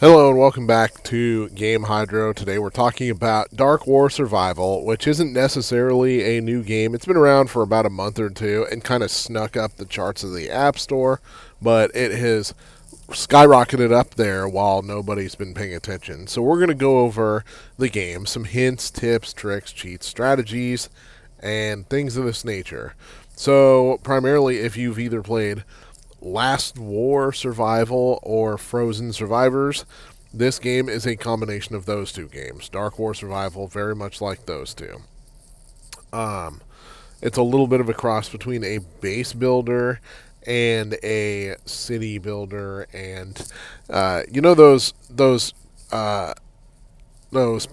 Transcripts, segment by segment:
Hello and welcome back to Game Hydro. Today we're talking about Dark War Survival, which isn't necessarily a new game. It's been around for about a month or two and kind of snuck up the charts of the App Store, but it has skyrocketed up there while nobody's been paying attention. So we're going to go over the game, some hints, tips, tricks, cheats, strategies, and things of this nature. So primarily if you've either played Last War Survival or Frozen Survivors, this game is a combination of those two games. Dark War Survival, very much like those two. Um, it's a little bit of a cross between a base builder and a city builder, and those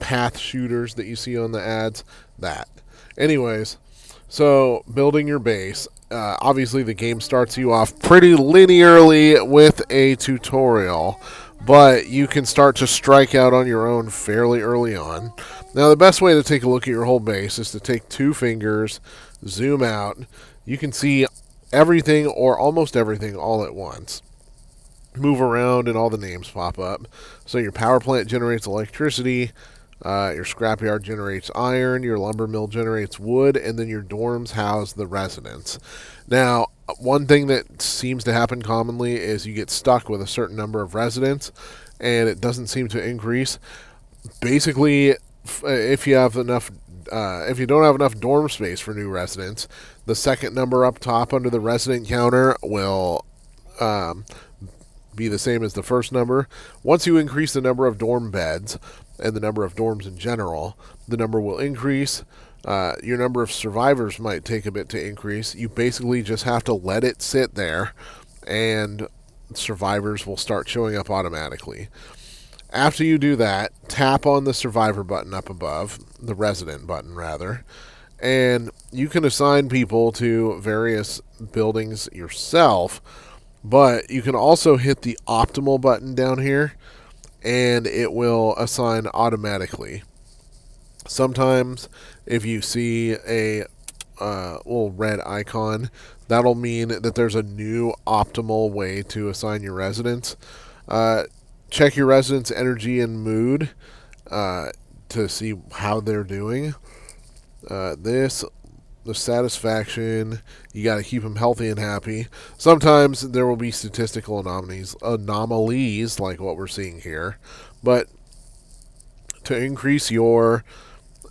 path shooters that you see on the ads. That, anyways. So building your base. Obviously, the game starts you off pretty linearly with a tutorial, but you can start to strike out on your own fairly early on. Now, the best way to take a look at your whole base is to take two fingers, zoom out. You can see everything or almost everything all at once. Move around and all the names pop up. So your power plant generates electricity, your scrapyard generates iron, your lumber mill generates wood, and then your dorms house the residents. Now, one thing that seems to happen commonly is you get stuck with a certain number of residents, and it doesn't seem to increase. Basically, if you have enough, if you don't have enough dorm space for new residents, the second number up top under the resident counter will be the same as the first number. Once you increase the number of dorm beds and the number of dorms in general, the number will increase. Your number of survivors might take a bit to increase. You basically just have to let it sit there, and survivors will start showing up automatically. After you do that, tap on the survivor button up above, the resident button rather, and you can assign people to various buildings yourself, but you can also hit the optimal button down here, and it will assign automatically. Sometimes, if you see a little red icon, that'll mean that there's a new optimal way to assign your residents. Check your residents' energy and mood to see how they're doing. The satisfaction, you got to keep them healthy and happy. Sometimes there will be statistical anomalies like what we're seeing here, but to increase your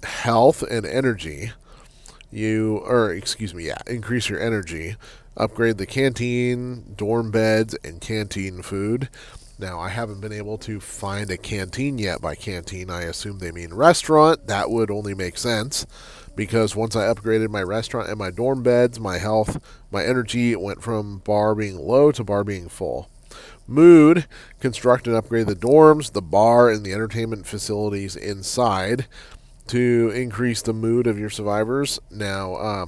health and energy, increase your energy, upgrade the canteen, dorm beds, and canteen food. Now, I haven't been able to find a canteen yet. By canteen, I assume they mean restaurant. That would only make sense, because once I upgraded my restaurant and my dorm beds, my health, my energy went from bar being low to bar being full. Mood, construct and upgrade the dorms, the bar, and the entertainment facilities inside to increase the mood of your survivors. Now,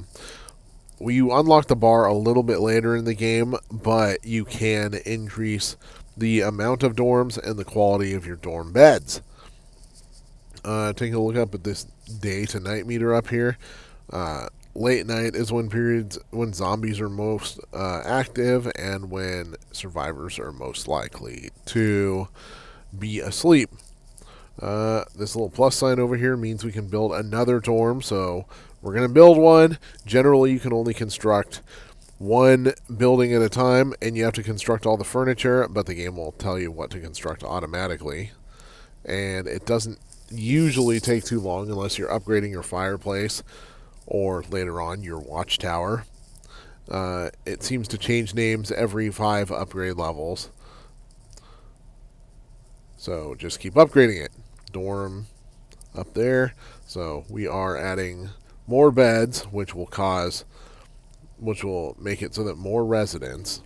you unlock the bar a little bit later in the game, but you can increase the amount of dorms and the quality of your dorm beds. Taking a look up at this day to night meter up here. Late night is when zombies are most active and when survivors are most likely to be asleep. This little plus sign over here means we can build another dorm, so we're going to build one. Generally, you can only construct one building at a time, and you have to construct all the furniture, but the game will tell you what to construct automatically. And it doesn't usually take too long unless you're upgrading your fireplace or later on your watchtower. It seems to change names every 5 upgrade levels. So just keep upgrading it. Dorm up there. So we are adding more beds, which will make it so that more residents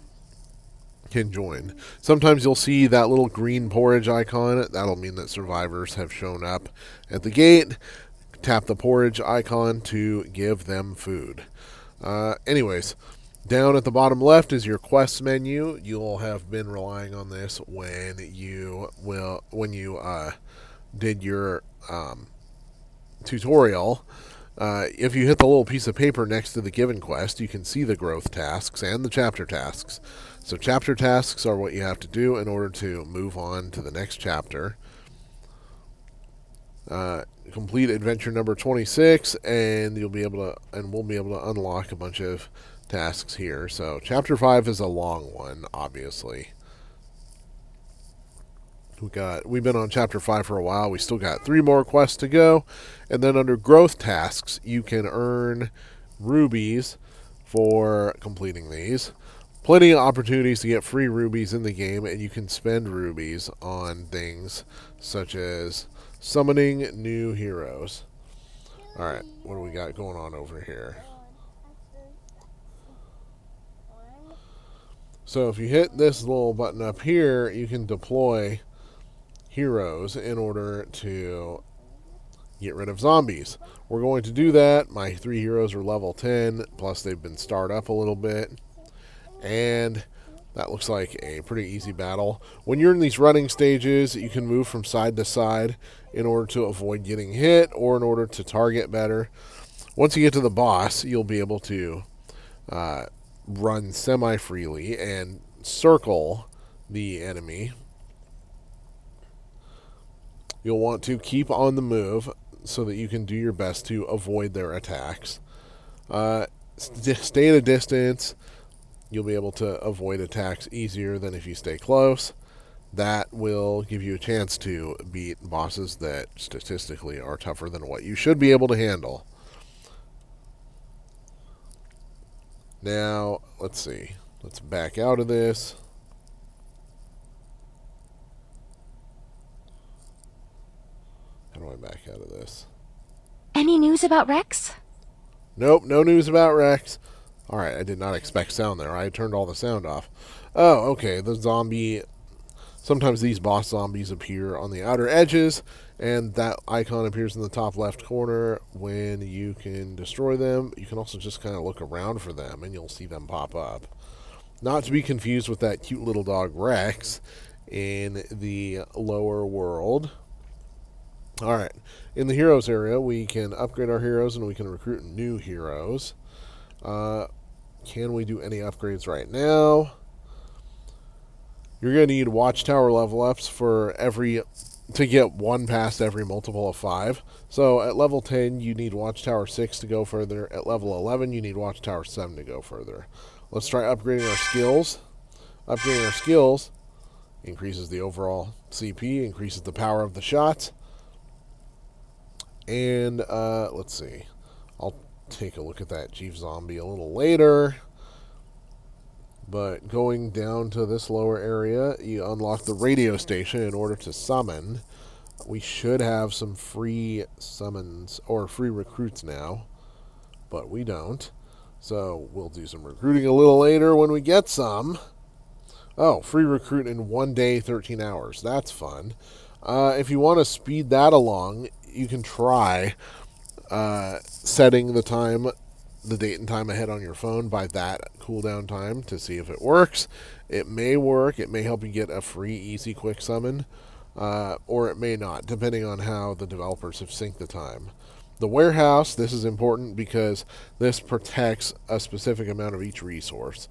can join. Sometimes you'll see that little green porridge icon. That'll mean that survivors have shown up at the gate. Tap the porridge icon to give them food. Anyways, down at the bottom left is your quests menu. You'll have been relying on this when you did your tutorial. If you hit the little piece of paper next to the given quest, you can see the growth tasks and the chapter tasks. So chapter tasks are what you have to do in order to move on to the next chapter. Complete adventure number 26, and we'll be able to unlock a bunch of tasks here. So chapter 5 is a long one, obviously. We've been on chapter 5 for a while. We still got 3 more quests to go. And then under growth tasks, you can earn rubies for completing these. Plenty of opportunities to get free rubies in the game, and you can spend rubies on things such as summoning new heroes. Alright, what do we got going on over here? So if you hit this little button up here, you can deploy heroes in order to get rid of zombies. We're going to do that. My 3 heroes are level 10, plus they've been starred up a little bit. And that looks like a pretty easy battle. When you're in these running stages, you can move from side to side in order to avoid getting hit or in order to target better. Once you get to the boss, you'll be able to run semi-freely and circle the enemy. You'll want to keep on the move so that you can do your best to avoid their attacks. Stay at a distance. You'll be able to avoid attacks easier than if you stay close. That will give you a chance to beat bosses that statistically are tougher than what you should be able to handle. Now, let's see. Let's back out of this. How do I back out of this? Any news about Rex? Nope, no news about Rex. Alright, I did not expect sound there. I turned all the sound off. Oh, okay. Sometimes these boss zombies appear on the outer edges, and that icon appears in the top left corner when you can destroy them. You can also just kind of look around for them, and you'll see them pop up. Not to be confused with that cute little dog Rex in the lower world. Alright, in the heroes area, we can upgrade our heroes and we can recruit new heroes. Can we do any upgrades right now? You're going to need watchtower level ups to get 1 past every multiple of 5. So at level 10, you need watchtower 6 to go further. At level 11, you need watchtower 7 to go further. Let's try upgrading our skills. Upgrading our skills increases the overall CP, increases the power of the shots. And let's see. I'll take a look at that chief zombie a little later. But going down to this lower area, you unlock the radio station in order to summon. We should have some free summons or free recruits now, but we don't. So we'll do some recruiting a little later when we get some. Oh, free recruit in 1 day, 13 hours. That's fun. If you want to speed that along, you can try setting the date and time ahead on your phone by that cooldown time to see if it works. It may work. It may help you get a free, easy, quick summon, or it may not, depending on how the developers have synced the time. The warehouse, this is important because this protects a specific amount of each resource.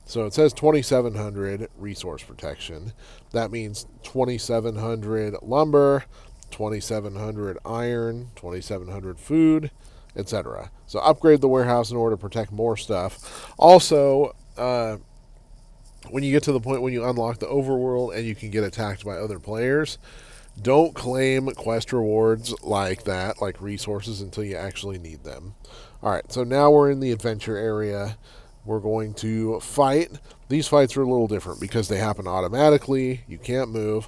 So it says 2,700 resource protection. That means 2,700 lumber, 2,700 iron, 2,700 food, etc. So upgrade the warehouse in order to protect more stuff. Also, when you get to the point when you unlock the overworld and you can get attacked by other players, don't claim quest rewards like that, like resources, until you actually need them. Alright, so now we're in the adventure area. We're going to fight. These fights are a little different because they happen automatically. You can't move.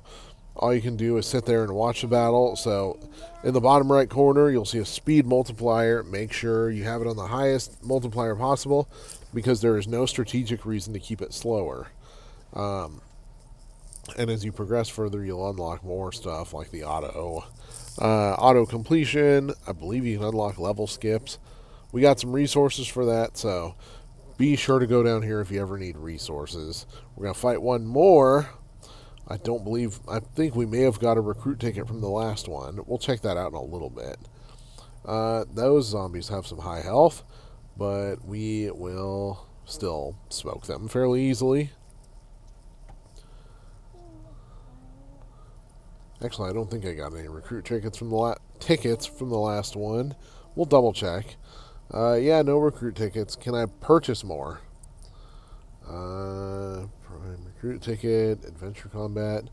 All you can do is sit there and watch the battle. So in the bottom right corner, you'll see a speed multiplier. Make sure you have it on the highest multiplier possible because there is no strategic reason to keep it slower. And as you progress further, you'll unlock more stuff like the auto completion. I believe you can unlock level skips. We got some resources for that, so be sure to go down here if you ever need resources. We're going to fight one more. I think we may have got a recruit ticket from the last one. We'll check that out in a little bit. Those zombies have some high health, but we will still smoke them fairly easily. Actually, I don't think I got any recruit tickets from the last one. We'll double check. Yeah, no recruit tickets. Can I purchase more? Prime recruit ticket, adventure combat,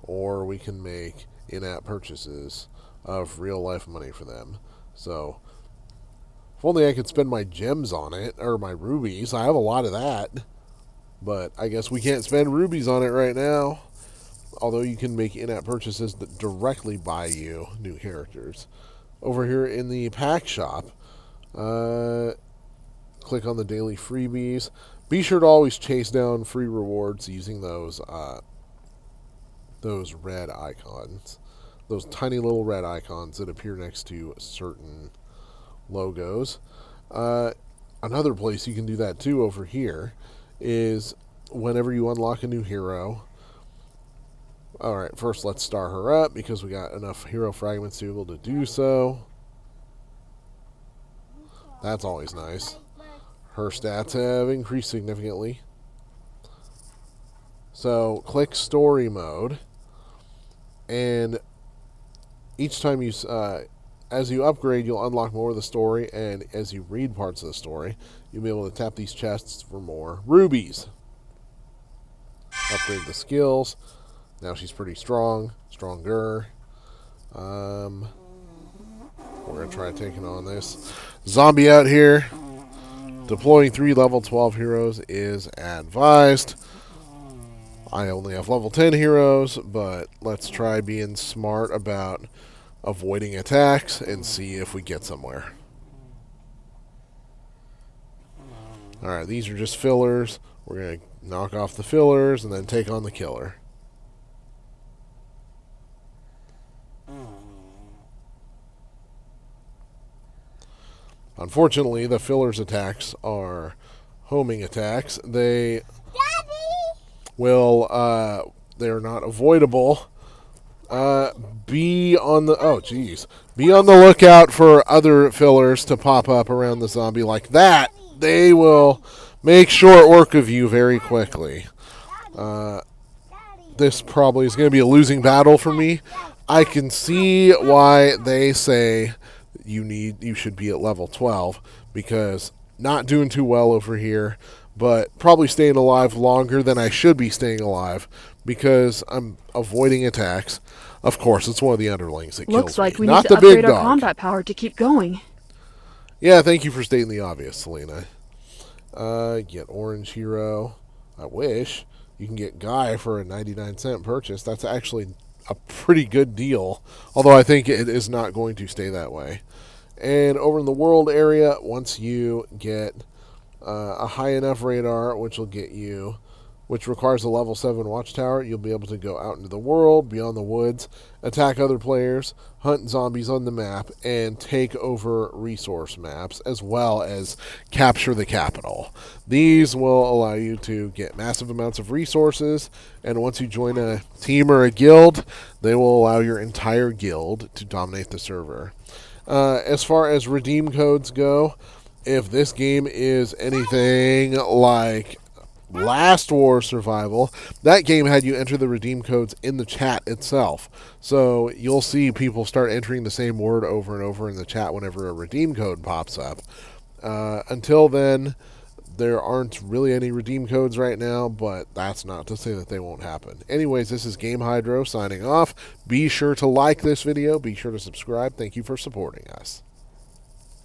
or we can make in-app purchases of real life money for them. So, if only I could spend my gems on it, or my rubies. I have a lot of that. But I guess we can't spend rubies on it right now. Although you can make in-app purchases that directly buy you new characters. Over here in the pack shop, click on the daily freebies. Be sure to always chase down free rewards using those red icons. Those tiny little red icons that appear next to certain logos. Another place you can do that too over here is whenever you unlock a new hero. Alright, first let's star her up because we got enough hero fragments to be able to do so. That's always nice. Her stats have increased significantly. So click story mode, and each time you, as you upgrade, you'll unlock more of the story, and as you read parts of the story, you'll be able to tap these chests for more rubies. Upgrade the skills. Now she's pretty strong, stronger. We're going to try taking on this zombie out here. Deploying 3 level 12 heroes is advised. I only have level 10 heroes, but let's try being smart about avoiding attacks and see if we get somewhere. Alright, these are just fillers. We're going to knock off the fillers and then take on the killer. Unfortunately, the fillers attacks are homing attacks. They will, they're not avoidable. Be on the lookout for other fillers to pop up around the zombie like that. They will make short work of you very quickly. This probably is going to be a losing battle for me. I can see why they say you should be at level 12 because not doing too well over here, but probably staying alive longer than I should be staying alive because I'm avoiding attacks. Of course, it's one of the underlings that kills me. Looks like we Not need to the big upgrade our dog. combat power to keep going. Yeah, thank you for stating the obvious, Selena. Get orange hero. I wish. You can get Guy for a 99-cent purchase. That's actually a pretty good deal, although I think it is not going to stay that way. And over in the world area, once you get a high enough radar, which requires a level 7 watchtower, you'll be able to go out into the world, beyond the woods, attack other players, hunt zombies on the map, and take over resource maps, as well as capture the capital. These will allow you to get massive amounts of resources, and once you join a team or a guild, they will allow your entire guild to dominate the server. As far as redeem codes go, if this game is anything like Last War Survival, that game had you enter the redeem codes in the chat itself. So you'll see people start entering the same word over and over in the chat whenever a redeem code pops up. Until then, there aren't really any redeem codes right now, but that's not to say that they won't happen. Anyways, this is Game Hydro signing off. Be sure to like this video. Be sure to subscribe. Thank you for supporting us.